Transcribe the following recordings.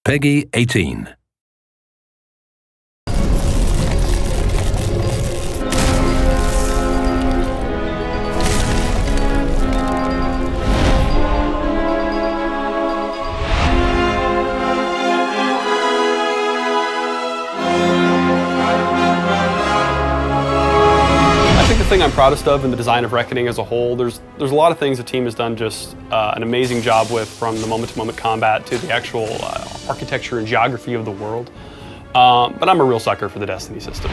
Peggy 18. I think the thing I'm proudest of in the design of Reckoning as a whole, there's a lot of things the team has done just an amazing job with, from the moment-to-moment combat to the actual architecture and geography of the world. But I'm a real sucker for the Destiny system.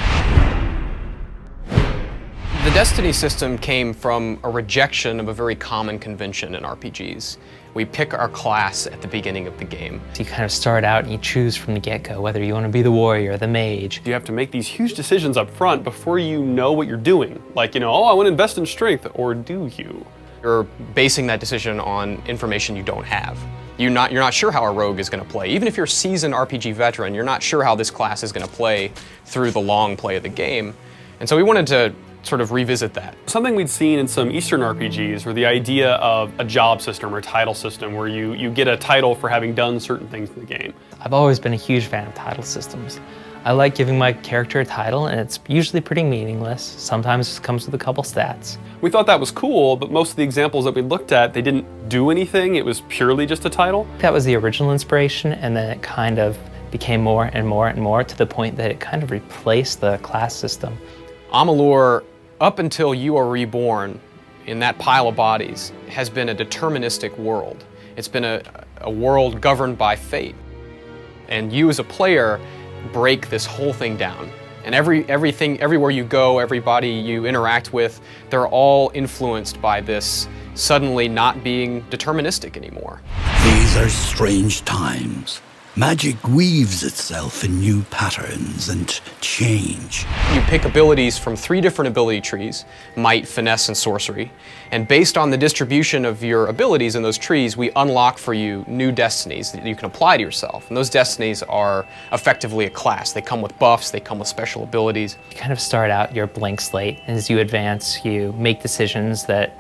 The Destiny system came from a rejection of a very common convention in RPGs. We pick our class at the beginning of the game. You kind of start out and you choose from the get-go whether you want to be the warrior or the mage. You have to make these huge decisions up front before you know what you're doing. Like, oh, I want to invest in strength, or do you? You're basing that decision on information you don't have. You're not sure how a rogue is going to play. Even if you're a seasoned RPG veteran, you're not sure how this class is going to play through the long play of the game. And so we wanted to sort of revisit that. Something we'd seen in some Eastern RPGs were the idea of a job system or a title system where you get a title for having done certain things in the game. I've always been a huge fan of title systems. I like giving my character a title, and it's usually pretty meaningless. Sometimes it comes with a couple stats. We thought that was cool, but most of the examples that we looked at, they didn't do anything. It was purely just a title. That was the original inspiration, and then it kind of became more and more and more to the point that it kind of replaced the class system. Amalur, up until you are reborn in that pile of bodies, has been a deterministic world. It's been a world governed by fate. And you as a player break this whole thing down. And everywhere you go, everybody you interact with, they're all influenced by this suddenly not being deterministic anymore. These are strange times. Magic weaves itself in new patterns and change. You pick abilities from 3 different ability trees: might, finesse, and sorcery. And based on the distribution of your abilities in those trees, we unlock for you new destinies that you can apply to yourself. And those destinies are effectively a class. They come with buffs, they come with special abilities. You kind of start out your blank slate. As you advance, you make decisions that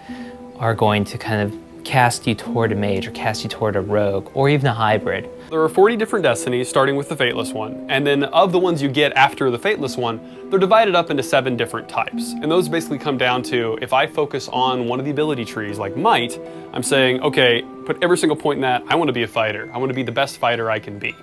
are going to kind of cast you toward a mage, or cast you toward a rogue, or even a hybrid. There are 40 different destinies, starting with the Fateless one, and then of the ones you get after the Fateless one, they're divided up into 7 different types. And those basically come down to, if I focus on one of the ability trees, like Might, I'm saying, okay, put every single point in that, I want to be a fighter. I want to be the best fighter I can be.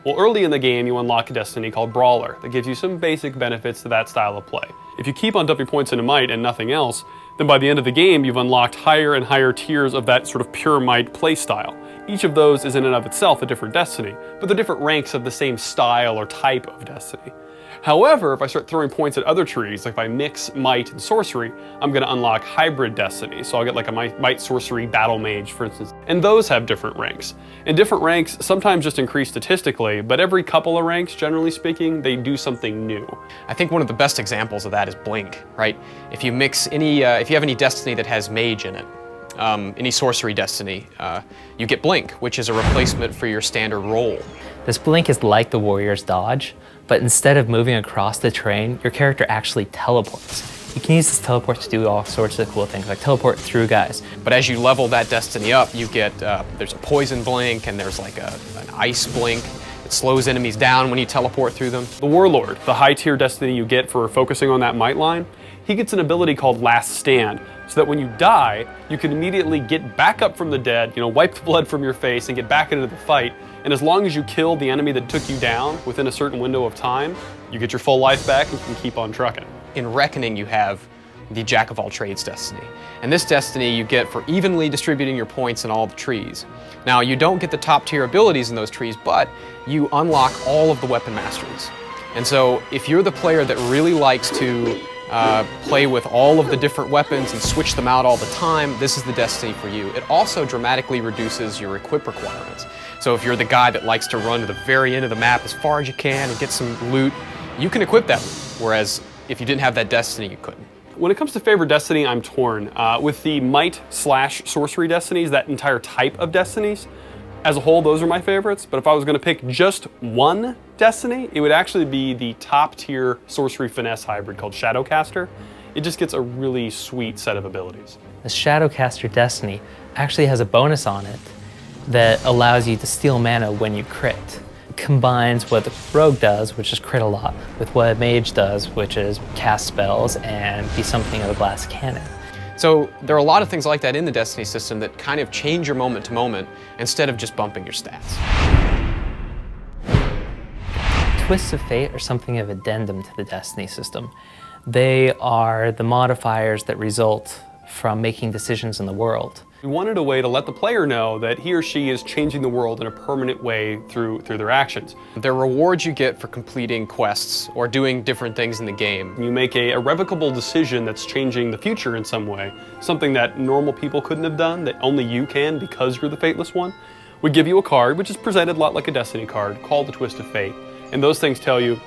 Well, early in the game, you unlock a destiny called Brawler that gives you some basic benefits to that style of play. If you keep on dumping points into Might and nothing else, then by the end of the game, you've unlocked higher and higher tiers of that sort of pure Might play style. Each of those is in and of itself a different destiny, but they're different ranks of the same style or type of destiny. However, if I start throwing points at other trees, like if I mix Might and Sorcery, I'm going to unlock hybrid destiny. So I'll get like a Might Sorcery Battle Mage, for instance. And those have different ranks. And different ranks sometimes just increase statistically, but every couple of ranks, generally speaking, they do something new. I think one of the best examples of that is Blink, right? If you mix if you have any destiny that has Mage in it, any sorcery destiny, you get Blink, which is a replacement for your standard roll. This Blink is like the warrior's dodge, but instead of moving across the terrain, your character actually teleports. You can use this teleport to do all sorts of cool things, like teleport through guys. But as you level that destiny up, you get, there's a poison blink, and there's like an ice blink. It slows enemies down when you teleport through them. The Warlord, the high tier destiny you get for focusing on that Might line, he gets an ability called Last Stand, so that when you die, you can immediately get back up from the dead, wipe the blood from your face and get back into the fight. And as long as you kill the enemy that took you down within a certain window of time, you get your full life back and can keep on trucking. In Reckoning, you have the Jack of all trades destiny. And this destiny you get for evenly distributing your points in all the trees. Now, you don't get the top tier abilities in those trees, but you unlock all of the weapon masteries. And so if you're the player that really likes to play with all of the different weapons and switch them out all the time, this is the destiny for you. It also dramatically reduces your equip requirements. So if you're the guy that likes to run to the very end of the map as far as you can and get some loot, you can equip that, whereas if you didn't have that destiny, you couldn't. When it comes to favorite destiny, I'm torn. With the Might/Sorcery destinies, that entire type of destinies, as a whole, those are my favorites, but if I was going to pick just one destiny, it would actually be the top tier Sorcery Finesse hybrid called Shadowcaster. It just gets a really sweet set of abilities. The Shadowcaster destiny actually has a bonus on it that allows you to steal mana when you crit. combines what the rogue does, which is crit a lot, with what a mage does, which is cast spells and be something of a glass cannon. So there are a lot of things like that in the Destiny system that kind of change your moment to moment instead of just bumping your stats. Twists of Fate are something of addendum to the Destiny system. They are the modifiers that result from making decisions in the world. We wanted a way to let the player know that he or she is changing the world in a permanent way through their actions. There are rewards you get for completing quests or doing different things in the game. You make a irrevocable decision that's changing the future in some way, something that normal people couldn't have done, that only you can because you're the Fateless One. We give you a card, which is presented a lot like a Destiny card, called the Twist of Fate. And those things tell you,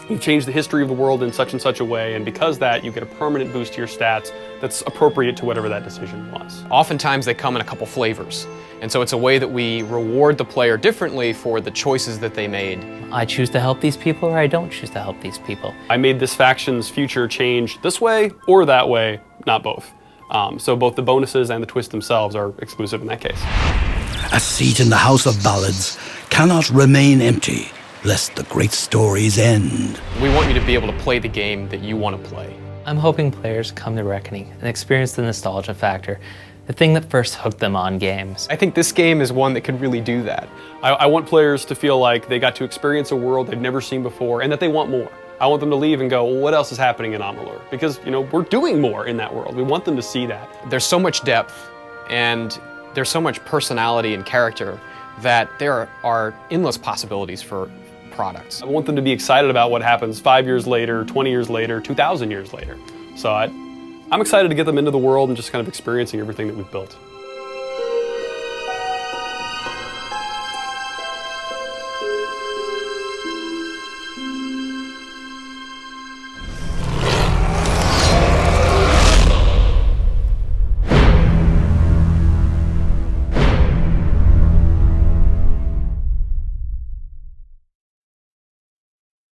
you've changed the history of the world in such and such a way, and because of that, you get a permanent boost to your stats that's appropriate to whatever that decision was. Oftentimes they come in a couple flavors, and so it's a way that we reward the player differently for the choices that they made. I choose to help these people or I don't choose to help these people. I made this faction's future change this way or that way, not both. So both the bonuses and the twists themselves are exclusive in that case. A seat in the House of Ballads cannot remain empty, lest the great stories end. We want you to be able to play the game that you want to play. I'm hoping players come to Reckoning and experience the nostalgia factor, the thing that first hooked them on games. I think this game is one that could really do that. I want players to feel like they got to experience a world they've never seen before and that they want more. I want them to leave and go, well, what else is happening in Amalur? Because, you know, we're doing more in that world. We want them to see that. There's so much depth and there's so much personality and character that there are endless possibilities for products. I want them to be excited about what happens 5 years later, 20 years later, 2,000 years later. So I'm excited to get them into the world and just kind of experiencing everything that we've built.